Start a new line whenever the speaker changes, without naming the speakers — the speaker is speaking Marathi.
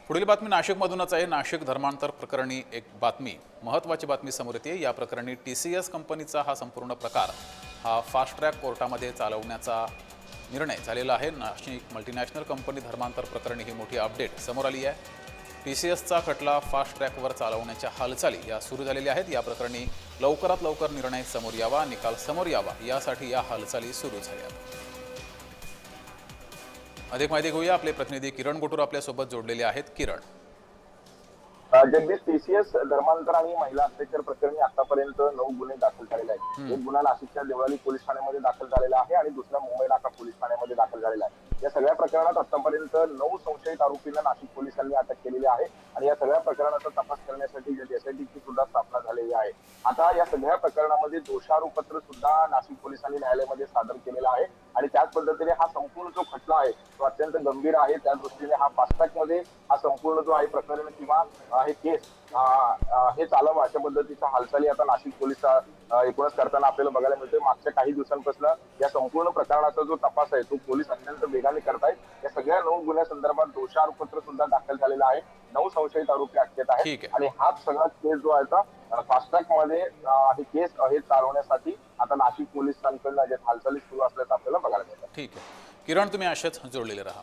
पुढील बातमी नाशिकमधूनच आहे। नाशिक धर्मांतर प्रकरणी एक बातमी, महत्त्वाची बातमी समोर येते। या प्रकरणी TCS कंपनीचा हा संपूर्ण प्रकार हा फास्ट ट्रॅक कोर्टामध्ये चालवण्याचा निर्णय झालेला आहे। नाशिक मल्टीनॅशनल कंपनी धर्मांतर प्रकरणी ही मोठी अपडेट समोर आली आहे। TCSचा खटला फास्ट ट्रॅकवर चालवण्याच्या हालचाली या सुरू झालेल्या आहेत। या प्रकरणी लवकरात लवकर निर्णय समोर यावा, निकाल समोर यावा यासाठी या हालचाली सुरू झाल्या आहेत। अधिक माहिती घेऊया, आपले प्रतिनिधी किरण गोटूर आपल्या सोबत जोडलेले आहेत। किरण,
जगदीश, TCS धर्मांतर आणि महिला अत्याचार प्रकरणी आतापर्यंत 9 गुन्हे दाखल झालेले आहेत। एक गुन्हा नाशिकच्या देवळाली पोलीस ठाण्यामध्ये दाखल झालेला आहे आणि दुसरा मुंबई नाका पोलीस ठाण्यामध्ये दाखल झालेला आहे। या सगळ्या प्रकरणात आतापर्यंत 9 संशयित आरोपींना नाशिक पोलिसांनी अटक केलेली आहे आणि या सगळ्या प्रकरणाचा तपास करण्यासाठी SITची सुद्धा स्थापना झालेली आहे। आता या सगळ्या प्रकरणामध्ये दोषारोपपत्र सुद्धा नाशिक पोलिसांनी न्यायालयामध्ये सादर केलेला आहे आणि त्याच पद्धतीने हा संपूर्ण जो खटला आहे तो अत्यंत गंभीर आहे। त्या दृष्टीने हा फास्ट ट्रॅक मध्ये हा संपूर्ण जो आहे प्रकरण किंवा हे केस हे चालवा अशा पद्धतीच्या हालचाली आता नाशिक पोलीस एकूणच करताना आपल्याला बघायला मिळतोय। मागच्या काही दिवसांपासून या संपूर्ण प्रकरणाचा जो तपास आहे तो पोलीस अत्यंत वेगाने करतायत। या सगळ्या 9 गुन्ह्यासंदर्भात दोषारोपपत्र सुद्धा दाखल झालेलं आहे। 9 संशयित आरोपी अटकेत आहेत आणि हाच सगळा केस जो आहे फास्ट ट्रॅक मध्ये हे केस हे चालवण्यासाठी आता नाशिक पोलिसांकडून जे हालचाली सुरू असल्याचं आपल्याला बघायला मिळतं।
ठीक आहे किरण, तुम्ही अशाच जोडलेले राहा।